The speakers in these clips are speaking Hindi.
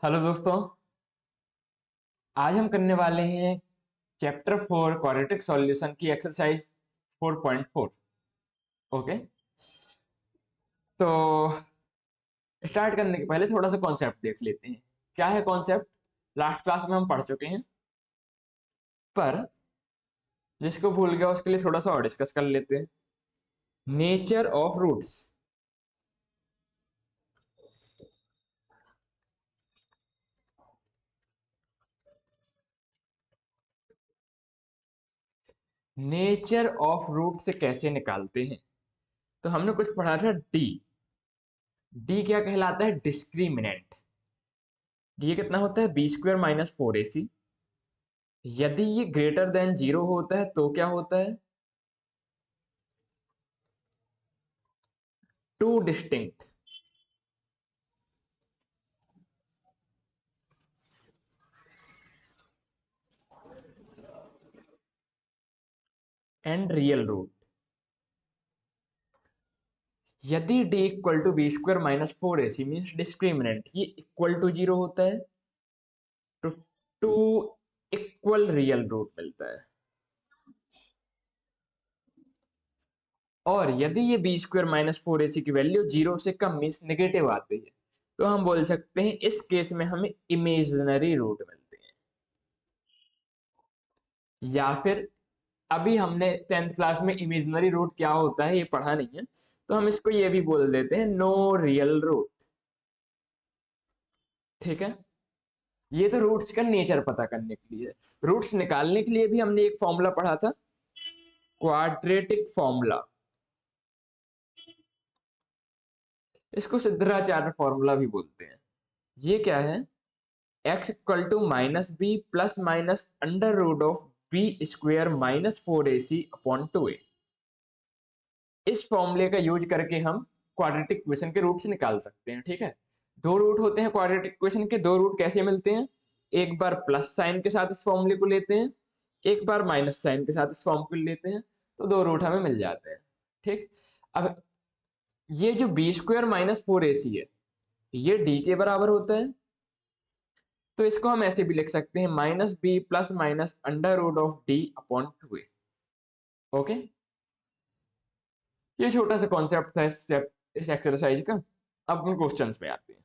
हेलो दोस्तों। आज हम करने वाले हैं चैप्टर 4 क्वाड्रेटिक सॉल्यूशन की एक्सरसाइज 4.4। ओके, तो स्टार्ट करने के पहले थोड़ा सा कॉन्सेप्ट देख लेते हैं। क्या है कॉन्सेप्ट? लास्ट क्लास में हम पढ़ चुके हैं, पर जिसको भूल गया उसके लिए थोड़ा सा और डिस्कस कर लेते हैं। Nature of roots. Nature of root से कैसे निकालते हैं? तो हमने कुछ पढ़ा था डी। डी क्या कहलाता है? डिस्क्रिमिनेंट। ये कितना होता है? b² - 4ac। यदि ये ग्रेटर देन 0 होता है तो क्या होता है? Two distinct and real root. यदि d = b² - 4ac means discriminant ये इक्वल टू 0 होता है तो टू इक्वल रियल रूट मिलता है। और यदि ये b² - 4ac की वैल्यू 0 से कम मीन्स नेगेटिव आती है तो हम बोल सकते हैं इस केस में हमें इमेजिनरी रूट मिलते हैं। या फिर अभी हमने 10th क्लास में इमेजिनरी रूट क्या होता है ये पढ़ा नहीं है, तो हम इसको ये भी बोल देते हैं नो रियल रूट। ठीक है, ये तो रूट्स का नेचर पता करने के लिए। रूट्स निकालने के लिए भी हमने एक फॉर्मूला पढ़ा था, क्वाड्रेटिक फॉर्मूला। इसको सिद्धाचार्य फॉर्मूला भी बोलते हैं। ये क्या है? x = -b ± √(b²-4ac/2a)। इस फॉर्मूले का यूज करके हम क्वाड्रेटिक इक्वेशन के रूट्स निकाल सकते हैं। ठीक है, दो रूट होते हैं क्वाड्रेटिक इक्वेशन के। दो रूट कैसे मिलते हैं? एक बार प्लस साइन के साथ इस फॉर्मूले को लेते हैं, एक बार माइनस साइन के साथ इस फॉर्म को लेते हैं, तो दो रूट हमें मिल जाते हैं। ठीक, अब ये जो b² - 4ac है ये d के बराबर होता है, तो इसको हम ऐसे भी लिख सकते हैं -b ± √(d)/2a। ओके, ये छोटा सा कॉन्सेप्ट था इस एक्सरसाइज का। अब हम क्वेश्चंस पे आते हैं।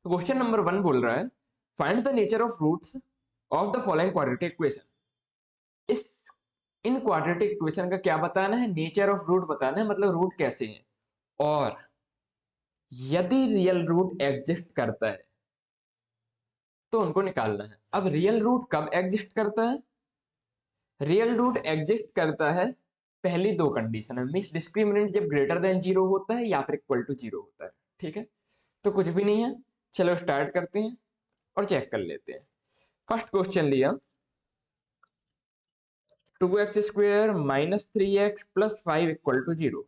तो क्वेश्चन नंबर 1 बोल रहा है find the nature of roots of the following quadratic equation. इस इन क्वाड्रेटिक इक्वेशन का क्या बताना है? नेचर ऑफ रूट बताना है, मतलब रूट कैसे हैं। और यदि रियल रूट एग्जिस्ट करता है तो उनको निकालना है। अब रियल रूट कब एग्जिस्ट करता है? रियल रूट एग्जिस्ट करता है पहली दो कंडीशन है, मींस डिस्क्रिमिनेंट जब ग्रेटर देन 0 होता है या फिर इक्वल टू 0 होता है। ठीक है, तो कुछ भी नहीं है। चलो स्टार्ट करते हैं और चेक कर लेते हैं। फर्स्ट क्वेश्चन लिया 2x² - 3x + 5 = 0।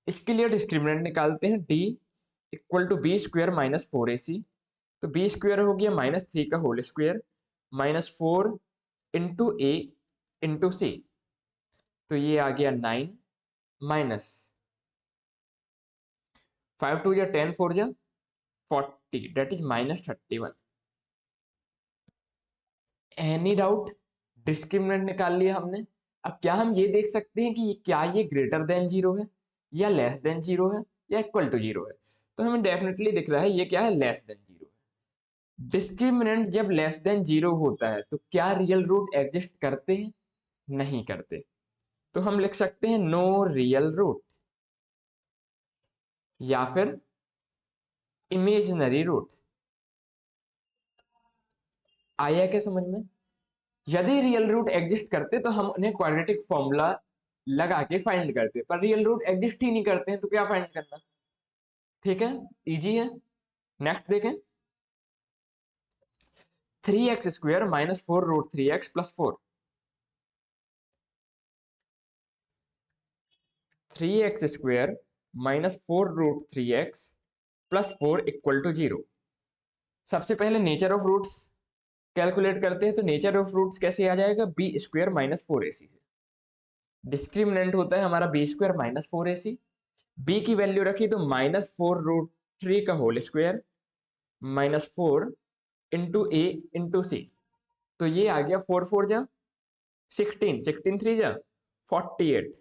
इसके लिए डिस्क्रिमिनेंट निकालते हैं d = b² - 4ac। तो b² हो गया -3 का होल स्क्वायर -4 × a × c। तो ये आ गया 9 माइनस 5 2 या 10 4 जा 40 that is -31। Any doubt? Discriminant निकाल लिया हमने। अब क्या हम ये देख सकते हैं कि क्या ये ग्रेटर देन 0 है या लेस देन 0 है या इक्वल टू 0 है? तो हमें डेफिनेटली दिख रहा है ये क्या है? लेस देन 0 है। डिस्क्रिमिनेंट जब लेस देन 0 होता है तो क्या रियल रूट एग्जिस्ट करते हैं? नहीं करते। तो हम लिख सकते हैं नो रियल रूट या फिर इमेजिनरी रूट। आया क्या समझ में? यदि रियल रूट एग्जिस्ट करते तो हम उन्हें क्वाड्रेटिक फॉर्मूला लगा के फाइंड करते, पर रियल रूट एग्जिस्ट ही नहीं करते हैं तो क्या फाइंड करना? ठीक है, इजी है। नेक्स्ट देखें, 3x² - 4√3x + 4। 3x² - 4√3x + 4 = 0। सबसे पहले नेचर ऑफ रूट्स कैलकुलेट करते हैं। तो नेचर ऑफ रूट्स कैसे आ जाएगा? b² - 4ac से। डिस्क्रिमिनेंट होता है हमारा b² - 4ac। b की वैल्यू रखी तो -4√3 का whole square -4 into a into c. तो ये आ गया 4 4 जा 16, 16 3 जा 48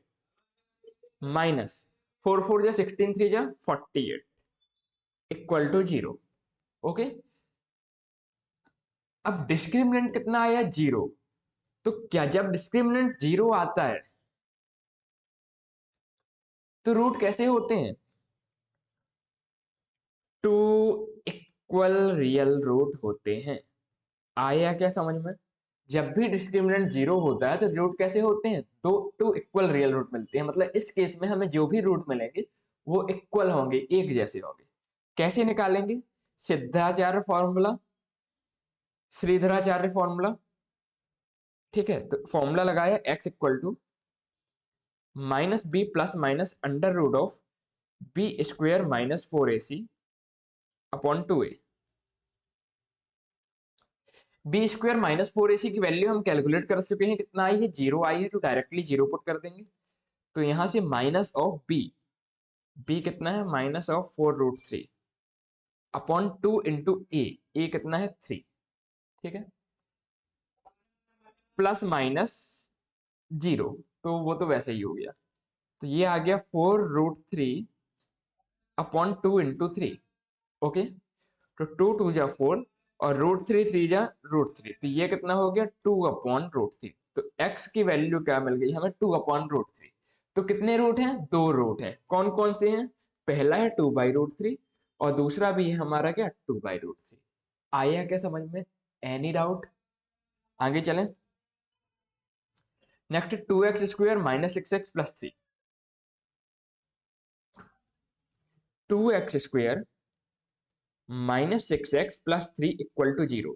माइनस 4 4 जा 16 3 जा 48 इक्वल टू 0। ओके, अब डिस्क्रिमिनेंट कितना आया? 0। तो क्या जब डिस्क्रिमिनेंट 0 आता है तो रूट कैसे होते हैं? टू इक्वल रियल रूट होते हैं। आया क्या समझ में? जब भी डिस्क्रिमिनेंट 0 होता है तो रूट कैसे होते हैं? तो टू इक्वल रियल रूट मिलते हैं। मतलब इस केस में हमें जो भी रूट मिलेंगे वो इक्वल होंगे, एक जैसे होंगे। कैसे निकालेंगे? Siddhacharya formula, Shridharacharya formula. ठीक है, तो फॉर्मूला लगाया x equal to minus b plus minus under root of b square minus 4ac upon 2a। B square minus 4ac की वैल्यू हम कैलकुलेट कर चुके हैं, कितना आई है? 0 आई है, तो डायरेक्टली 0 पुट कर देंगे। तो यहां से माइनस ऑफ बी, बी कितना है? माइनस ऑफ 4√3 अपॉन 2 इंटू ए कितना है? 3। ठीक है, प्लस माइनस 0, तो वो तो वैसे ही हो गया। तो ये आ गया 4√3 अपॉन 2 इंटू 3। ओके, तो 2 2 जा 4 और √3 3 जा √3, तो ये कितना हो गया? 2 अपॉन √3। तो x की वैल्यू क्या मिल गई हमें? 2 अपॉन √3। तो कितने रूट हैं? 2 रूट हैं। कौन कौन से हैं? पहला है 2/√3 और दूसरा भी है हमारा क्या? 2/√3। आया क्या समझ में? Any doubt? आगे चलें। Next 2x square minus 6x plus 3। 2x square minus 6x plus 3 equal to 0।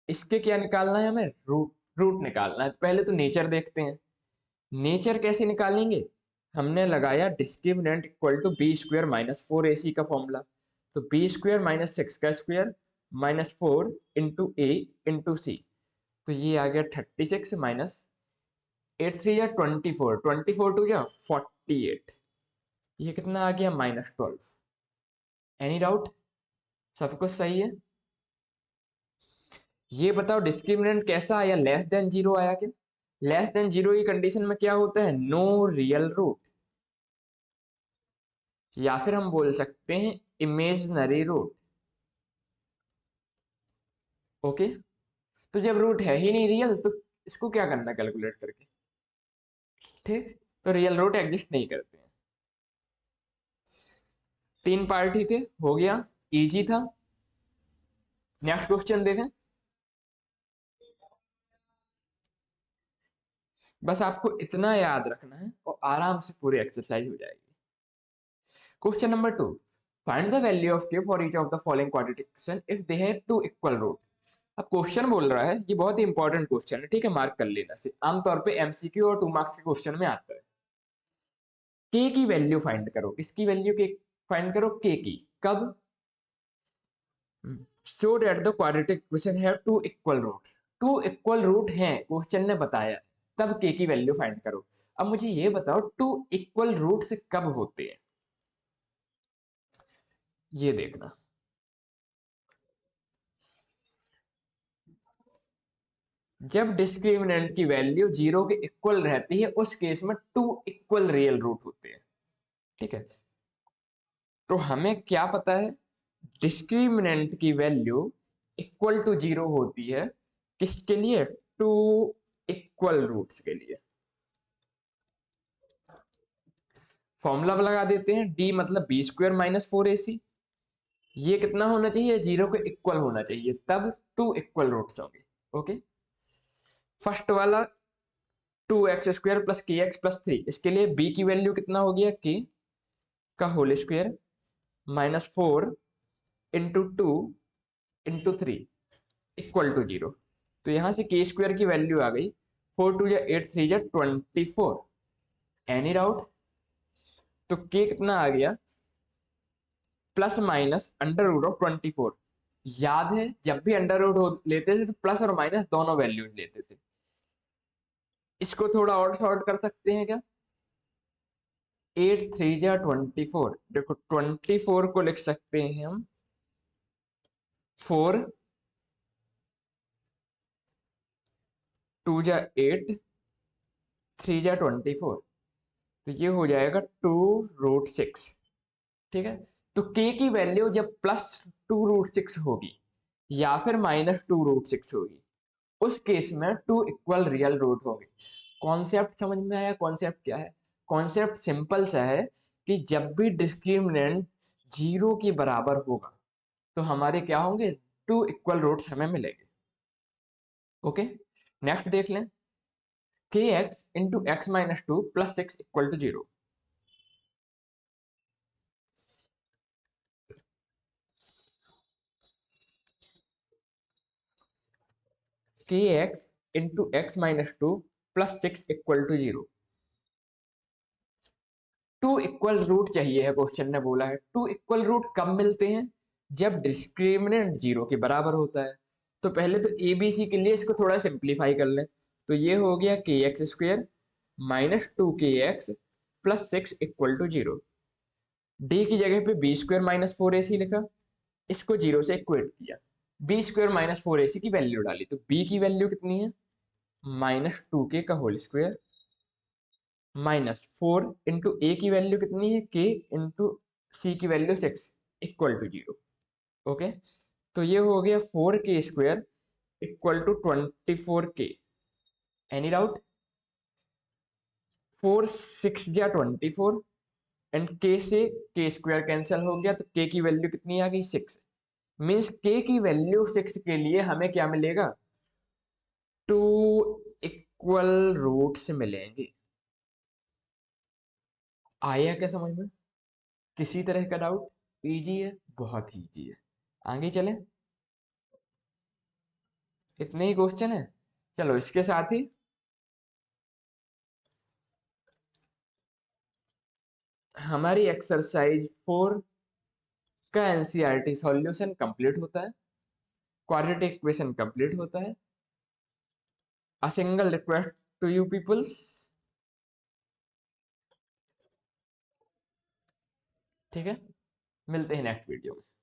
इसके क्या निकालना है हमें? रूट निकालना है। पहले तो नेचर देखते हैं। नेचर कैसे निकालेंगे? हमने लगाया discriminant equal to b square minus 4ac का फॉर्मूला। तो बी स्क्वायर माइनस 6 का square minus 4 into a into c. तो ये आ गया 36 माइनस 8 3 या 24, 24 2 या 48। ये कितना आ गया? -12। Any doubt? सब कुछ सही है? ये बताओ डिस्क्रिमिनेंट कैसा आया? लेस देन 0 आया क्या? लेस देन 0 की कंडीशन में क्या होता है? नो रियल रूट, या फिर हम बोल सकते हैं इमेजिनरी रूट। ओके, तो जब रूट है ही नहीं रियल तो इसको क्या करना कैलकुलेट करके? ठीक, तो रियल रूट एग्जिस्ट नहीं करते हैं। 3 पार्ट ही थे, हो गया, इजी था। नेक्स्ट क्वेश्चन देखें। बस आपको इतना याद रखना है और आराम से पूरी एक्सरसाइज हो जाएगी। Question number 2, find the value of k for each of the following quadratic equation if they have two equal root. अब क्वेश्चन बोल रहा है, ये बहुत ही इंपॉर्टेंट क्वेश्चन है, ठीक है, मार्क कर लेना से। आमतौर पे एमसीक्यू और 2 मार्क्स के क्वेश्चन में आता है। k की वैल्यू फाइंड करो। किसकी वैल्यू के फाइंड करो? k की। कब? So that the quadratic equation have two equal root. Two equal root हैं, क्वेश्चन ने बताया, तब k की वैल्यू फाइंड करो। अब मुझे ये बताओ टू इक्वल रूट से कब होते हैं? ये देखना, जब डिस्क्रिमिनेंट की वैल्यू 0 के इक्वल रहती है उस केस में टू इक्वल रियल रूट होते हैं। ठीक है, तो हमें क्या पता है? डिस्क्रिमिनेंट की वैल्यू इक्वल टू 0 होती है किसके लिए? टू इक्वल रूट्स के लिए। फॉर्मूला लगा देते हैं, d मतलब बी स्क्वायर माइनस 4ac। ये कितना होना चाहिए? 0 के इक्वल होना चाहिए, तब टू इक्वल रूट्स होंगे। ओके, फर्स्ट वाला 2x² प्लस kx प्लस 3, इसके लिए b की वैल्यू कितना हो गया? k का whole square minus 4 into 2 into 3 equal to 0। तो यहां से k स्क्वायर की वैल्यू आ गई 4 2 या 8 3 या 24। Any doubt? तो k कितना आ गया? Plus minus under root of 24। याद है जब भी अंडर रूट लेते थे तो प्लस और माइनस दोनों वैल्यूज लेते थे। इसको थोड़ा और शॉर्ट कर सकते हैं क्या? 8 3 जा 24। देखो 24 को लिख सकते हैं हम 4 2 जा 8 3 जा 24, तो ये हो जाएगा 2√6। ठीक है, तो k की वैल्यू जब +2√6 होगी या फिर -2√6 होगी, उस केस में 2 इक्वल रियल रूट होंगे। कॉन्सेप्ट समझ में आया? कॉन्सेप्ट क्या है? कॉन्सेप्ट सिंपल सा है कि जब भी डिस्क्रिमिनेंट 0 के बराबर होगा तो हमारे क्या होंगे? 2 इक्वल रूट्स हमें मिलेंगे। ओके, नेक्स्ट देख लें। kx into x minus 2 plus 6 equal to 0। kx into x minus 2 plus 6 equal to 0। 2 equal root चाहिए है, क्वेश्चन ने बोला है। 2 इक्वल रूट कब मिलते हैं? जब डिस्क्रिमिनेंट 0 के बराबर होता है। तो पहले तो ए बी सी के लिए इसको थोड़ा सिंप्लीफाई कर लें। तो ये हो गया k x square minus 2 kx plus 6 equal to 0। D की जगह पे बी स्क्वेयर माइनस 4ac लिखा, इसको 0 से इक्वेट किया, बी स्क्वेयर माइनस 4ac की वैल्यू डाली, तो बी की वैल्यू कितनी है? -2k का होल स्क्वेयर -4 इंटू ए की वैल्यू कितनी है? k इंटू सी की वैल्यू 6 इक्वल टू 0। ओके, तो ये हो गया 4k² equal to 24k। Any doubt? 4 6 जा 24 एंड k से k स्क्वायर कैंसिल हो गया, तो k की वैल्यू कितनी आ गई? 6। मीन्स k की वैल्यू 6 के लिए हमें क्या मिलेगा? 2 इक्वल रूट्स मिलेंगे। आया क्या समझ में? किसी तरह का डाउट? इजी है, बहुत ही इजी है। आगे चलें, इतने ही क्वेश्चन है। चलो इसके साथ ही हमारी एक्सरसाइज 4 का एनसीईआरटी सॉल्यूशन कंप्लीट होता है, क्वाड्रेटिक इक्वेशन कंप्लीट होता है। A single request to you peoples, ठीक है, मिलते हैं नेक्स्ट वीडियो में।